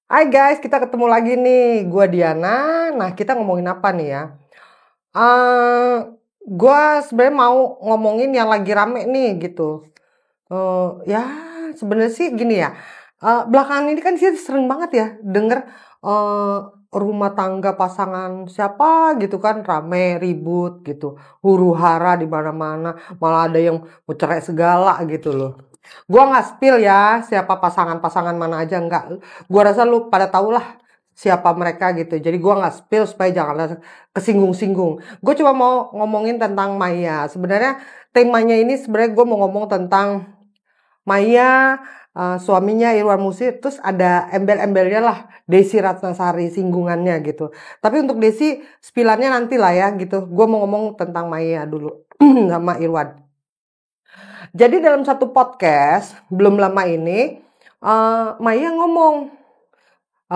Hai guys, kita ketemu lagi nih. Gua Diana. Nah, kita ngomongin apa nih ya? Eh, gua sebenarnya mau ngomongin yang lagi rame nih gitu. Ya sebenarnya sih gini ya. Belakangan ini kan sih sering banget ya denger eh, rumah tangga pasangan siapa gitu kan rame ribut gitu, huru hara di mana-mana. Malah ada yang mau cerai segala gitu loh. Gua nggak spill ya siapa pasangan-pasangan mana aja nggak. Gua rasa lu pada tau lah siapa mereka gitu. Jadi gua nggak spill supaya jangan kesinggung-singgung. Gue cuma mau ngomongin tentang Maya. Sebenarnya temanya ini sebenarnya gue mau ngomong tentang Maya, suaminya Irwan Musi, terus ada embel-embelnya lah Desi Ratnasari singgungannya gitu. Tapi untuk Desi spillannya nanti lah ya gitu. Gue mau ngomong tentang Maya dulu sama Irwan. Jadi dalam satu podcast belum lama ini, Maya ngomong,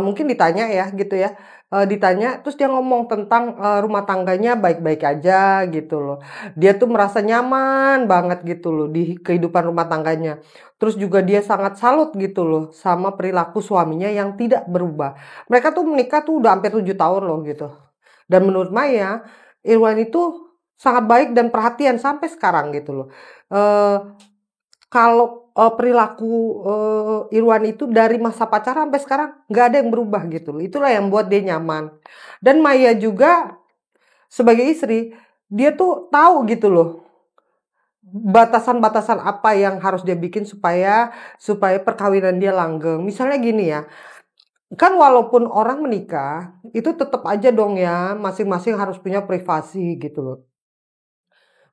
mungkin ditanya ya gitu ya, ditanya terus dia ngomong tentang rumah tangganya baik-baik aja gitu loh. Dia tuh merasa nyaman banget gitu loh di kehidupan rumah tangganya. Terus juga dia sangat salut gitu loh sama perilaku suaminya yang tidak berubah. Mereka tuh menikah tuh udah hampir 7 tahun loh gitu. Dan menurut Maya, Irwan itu sangat baik dan perhatian sampai sekarang gitu loh. Eh, Kalau perilaku Irwan itu dari masa pacaran sampai sekarang nggak ada yang berubah gitu loh. Itulah yang buat dia nyaman. Dan Maya juga sebagai istri, dia tuh tahu gitu loh batasan-batasan apa yang harus dia bikin supaya supaya perkawinan dia langgeng. Misalnya gini ya, kan walaupun orang menikah, itu tetap aja dong ya masing-masing harus punya privasi gitu loh.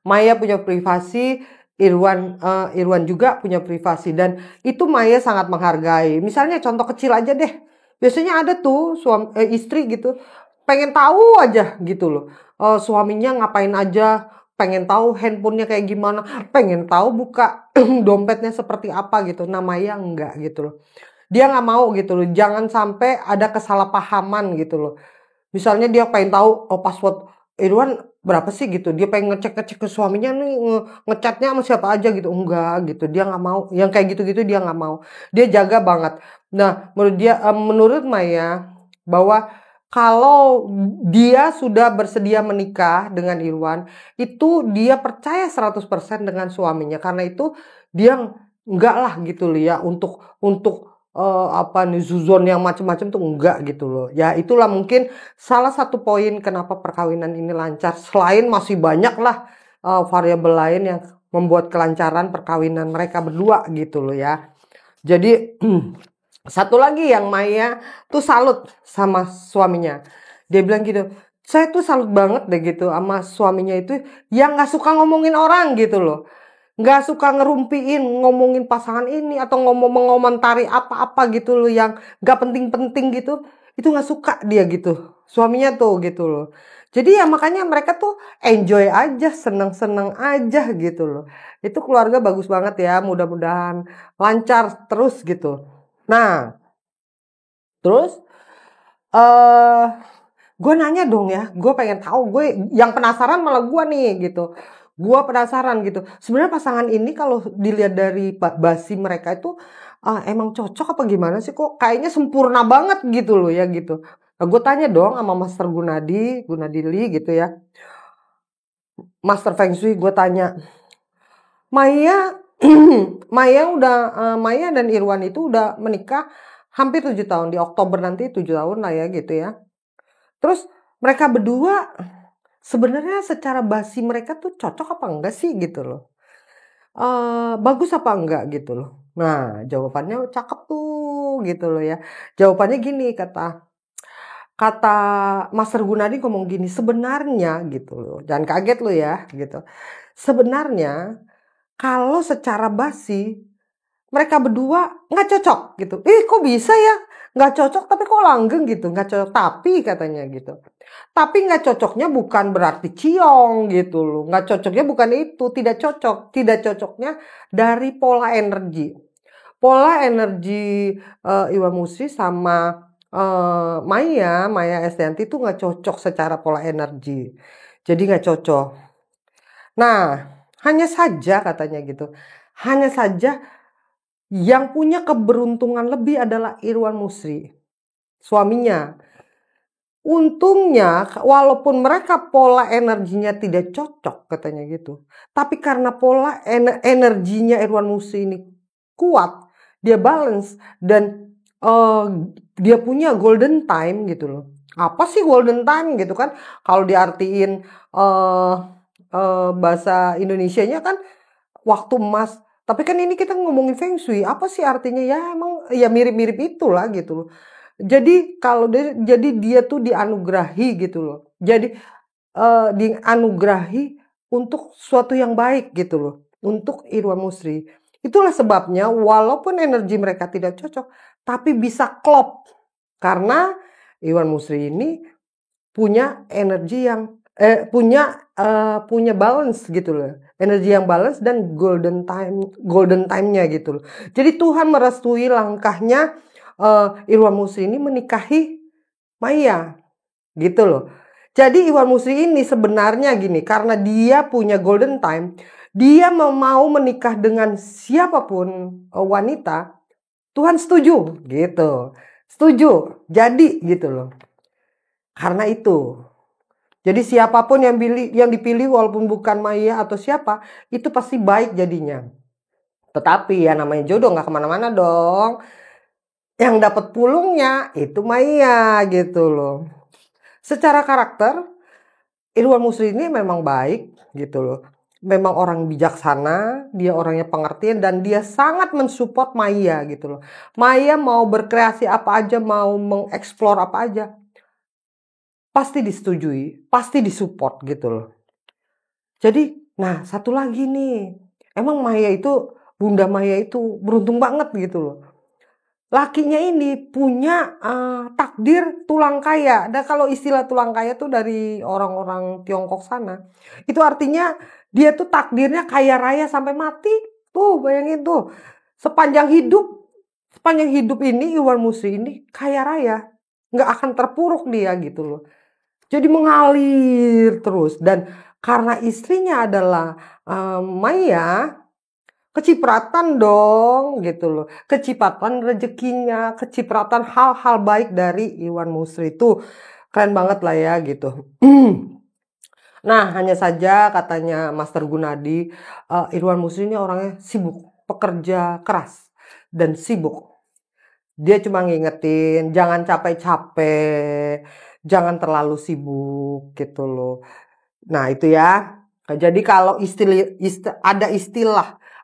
Maya punya privasi, Irwan juga punya privasi dan itu Maya sangat menghargai. Misalnya contoh kecil aja deh. Biasanya ada tuh istri gitu pengen tahu aja gitu loh. Suaminya ngapain aja, pengen tahu handphonenya kayak gimana, pengen tahu buka dompetnya seperti apa gitu. Nah Maya enggak gitu loh. Dia nggak mau gitu loh. Jangan sampai ada kesalahpahaman gitu loh. Misalnya dia pengen tahu password Irwan berapa sih gitu. Dia pengen ngecek-ngecek ke suaminya nih ngechatnya sama siapa aja gitu. Enggak gitu. Dia nggak mau. Yang kayak gitu-gitu dia nggak mau. Dia jaga banget. Nah menurut dia menurut Maya bahwa kalau dia sudah bersedia menikah dengan Irwan, itu dia percaya 100% dengan suaminya. Karena itu dia enggak lah gitu loh ya untuk apa nih zuzon yang macam-macam tuh enggak gitu loh. Ya itulah mungkin salah satu poin kenapa perkawinan ini lancar. Selain masih banyak lah variabel lain yang membuat kelancaran perkawinan mereka berdua gitu loh ya. Jadi satu lagi yang Maya tuh salut sama suaminya. Dia bilang gitu, saya tuh salut banget deh gitu sama suaminya itu yang nggak suka ngomongin orang gitu loh. Nggak suka ngerumpiin, ngomongin pasangan ini atau mengomentari apa-apa gitu loh yang nggak penting-penting gitu. Itu nggak suka dia gitu. Suaminya tuh gitu loh. Jadi ya makanya mereka tuh enjoy aja, seneng-seneng aja gitu loh. Itu keluarga bagus banget ya, mudah-mudahan lancar terus gitu. Nah, terus eh gue nanya dong ya, gue pengen tahu, gue yang penasaran malah gue nih gitu. Gue penasaran gitu. Sebenarnya pasangan ini kalau dilihat dari basi mereka itu emang cocok apa gimana sih kok kayaknya sempurna banget gitu loh ya gitu. Nah, gue tanya dong sama Master Gunadili gitu ya. Master Feng Shui gue tanya, Maya Maya dan Irwan itu udah menikah hampir 7 tahun, di Oktober nanti 7 tahun lah ya gitu ya. Terus mereka berdua sebenarnya secara basi mereka tuh cocok apa enggak sih gitu loh. Bagus apa enggak gitu loh. Nah jawabannya cakep tuh gitu loh ya. Jawabannya gini kata kata Master Gunadi ngomong gini, sebenarnya gitu loh. Jangan kaget lo ya gitu. Sebenarnya kalau secara basi mereka berdua nggak cocok gitu. Kok bisa ya? Nggak cocok tapi kok langgeng gitu. Nggak cocok tapi katanya gitu. Tapi nggak cocoknya bukan berarti ciong gitu loh. Nggak cocoknya bukan itu. Tidak cocok. Tidak cocoknya dari pola energi. Pola energi Iwa Musi sama Maya Estianti itu nggak cocok secara pola energi. Jadi nggak cocok. Nah, hanya saja katanya gitu. Hanya saja yang punya keberuntungan lebih adalah Irwan Musri. suaminya. Untungnya walaupun mereka pola energinya tidak cocok katanya gitu. Tapi karena pola energinya Irwan Musi ini kuat, dia balance dan dia punya golden time gitu loh. Apa sih golden time gitu kan? Kalau diartiin bahasa Indonesianya kan waktu emas. Tapi kan ini kita ngomongin feng shui. Apa sih artinya? Ya emang ya mirip-mirip itulah gitu loh. Jadi kalau jadi dia tuh dianugerahi gitu loh. Jadi dianugerahi untuk suatu yang baik gitu loh. Untuk Irwan Musri. Itulah sebabnya walaupun energi mereka tidak cocok, tapi bisa klop. Karena Irwan Musri ini punya energi yang punya balance gitu loh. Energi yang balance dan golden time-nya gitu loh. Jadi Tuhan merestui langkahnya Irwan Musri ini menikahi Maya gitu loh. Jadi Irwan Musri ini sebenarnya gini, karena dia punya golden time, dia mau menikah dengan siapapun wanita, Tuhan setuju gitu. Setuju. Jadi gitu loh. Karena itu. Jadi siapapun yang dipilih walaupun bukan Maya atau siapa, itu pasti baik jadinya. Tetapi ya namanya jodoh nggak kemana-mana dong. Yang dapat pulungnya itu Maya gitu loh. Secara karakter, Irwan Musri ini memang baik gitu loh. Memang orang bijaksana, dia orangnya pengertian dan dia sangat mensupport Maya gitu loh. Maya mau berkreasi apa aja, mau mengeksplor apa aja, pasti disetujui, pasti disupport gitu loh. Jadi, nah satu lagi nih, emang Maya itu, Bunda Maya itu beruntung banget gitu loh. Lakinya ini punya takdir tulang kaya. Dan kalau istilah tulang kaya tuh dari orang-orang Tiongkok sana, itu artinya dia tuh takdirnya kaya raya sampai mati. Tuh bayangin tuh, sepanjang hidup ini Irwan Musri ini kaya raya, nggak akan terpuruk dia gitu loh. Jadi mengalir terus dan karena istrinya adalah Maya, kecipratan dong gitu loh. Kecipratan rezekinya, kecipratan hal-hal baik dari Irwan Musri itu keren banget lah ya gitu. Nah, hanya saja katanya Master Gunadi, Irwan Musri ini orangnya sibuk, pekerja keras dan sibuk. Dia cuma ngingetin jangan capek-capek, jangan terlalu sibuk gitu loh. Nah, itu ya. Jadi kalau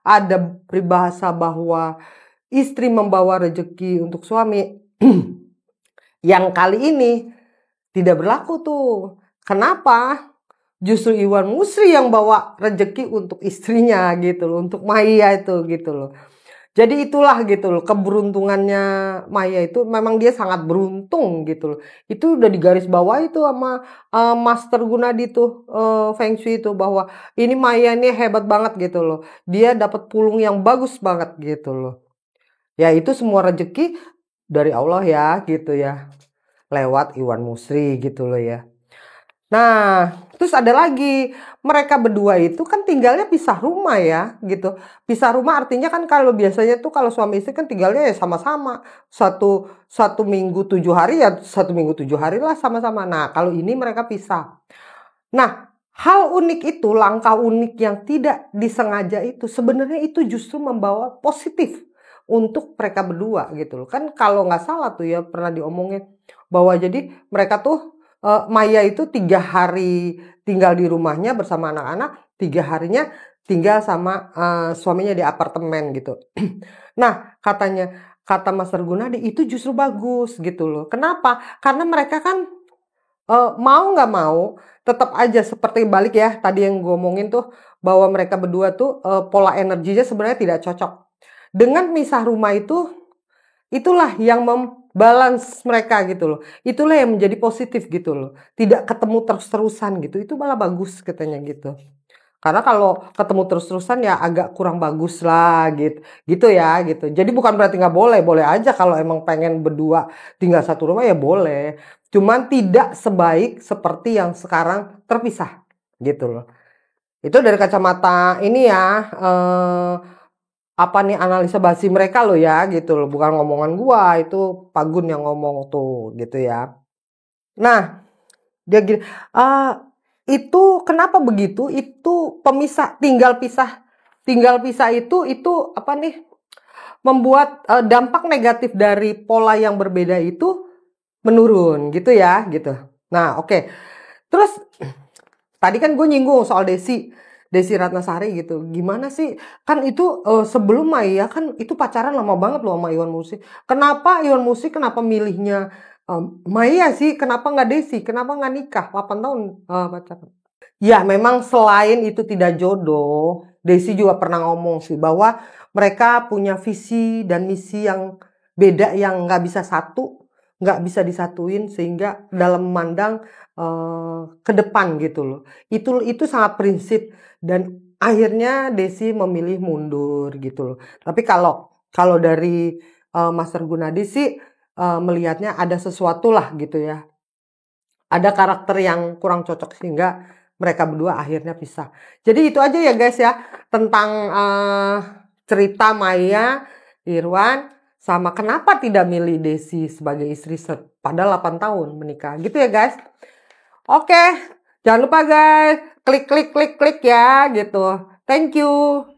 ada peribahasa bahwa istri membawa rezeki untuk suami. Yang kali ini tidak berlaku tuh. Kenapa? Justru Irwan Musri yang bawa rezeki untuk istrinya gitu loh, untuk Maya itu gitu loh. Jadi itulah gitu loh, keberuntungannya Maya itu memang dia sangat beruntung gitu loh. Itu udah digaris bawah itu sama Master Gunadi tuh Feng Shui itu bahwa ini Maya ini hebat banget gitu loh. Dia dapat pulung yang bagus banget gitu loh. Ya itu semua rezeki dari Allah ya gitu ya. Lewat Irwan Musri gitu loh ya. Nah, terus ada lagi, mereka berdua itu kan tinggalnya pisah rumah ya, gitu. Pisah rumah artinya kan kalau biasanya tuh kalau suami istri kan tinggalnya ya sama-sama. Satu minggu 7 hari ya 1 minggu 7 hari lah sama-sama. Nah, kalau ini mereka pisah. Nah, hal unik itu, langkah unik yang tidak disengaja itu, sebenarnya itu justru membawa positif untuk mereka berdua gitu loh. Kan kalau nggak salah tuh ya pernah diomongin bahwa jadi mereka tuh Maya itu 3 hari tinggal di rumahnya bersama anak-anak, 3 harinya tinggal sama suaminya di apartemen gitu. Nah, kata Mas Gunadi itu justru bagus gitu loh. Kenapa? Karena mereka kan mau nggak mau, tetap aja seperti balik ya tadi yang gue omongin tuh bahwa mereka berdua tuh pola energinya sebenarnya tidak cocok. Dengan misah rumah itu, itulah yang membalance mereka gitu loh. Itulah yang menjadi positif gitu loh. Tidak ketemu terus-terusan gitu. Itu malah bagus katanya gitu. Karena kalau ketemu terus-terusan ya agak kurang bagus lah gitu. Gitu ya gitu. Jadi bukan berarti nggak boleh. Boleh aja kalau emang pengen berdua tinggal satu rumah ya boleh. Cuman tidak sebaik seperti yang sekarang terpisah gitu loh. Itu dari kacamata ini ya. apa nih analisa basi mereka loh ya gitu loh, bukan ngomongan gua, itu Pak Gun yang ngomong tuh gitu ya. Nah, dia gini, itu kenapa begitu? Itu pemisah, tinggal pisah itu apa nih? Membuat dampak negatif dari pola yang berbeda itu menurun gitu ya, gitu. Nah, oke. Terus tadi kan gue nyinggung soal Desi Ratnasari gitu. Gimana sih? Kan itu sebelum Maya kan itu pacaran lama banget loh sama Iwan Musik. Kenapa Iwan Musik kenapa milihnya Maya sih? Kenapa nggak Desi? Kenapa nggak nikah? 8 tahun pacaran. Ya, memang selain itu tidak jodoh, Desi juga pernah ngomong sih bahwa mereka punya visi dan misi yang beda yang nggak bisa disatuin sehingga dalam memandang ke depan gitu loh. Itu sangat prinsip dan akhirnya Desi memilih mundur gitu loh. Tapi kalau dari Master Gunadi sih melihatnya ada sesuatu lah gitu ya. Ada karakter yang kurang cocok sehingga mereka berdua akhirnya pisah. Jadi itu aja ya guys ya tentang cerita Maya, Irwan, sama kenapa tidak milih Desi sebagai istri pada 8 tahun menikah. Gitu ya guys. Oke, jangan lupa guys, klik ya gitu. Thank you.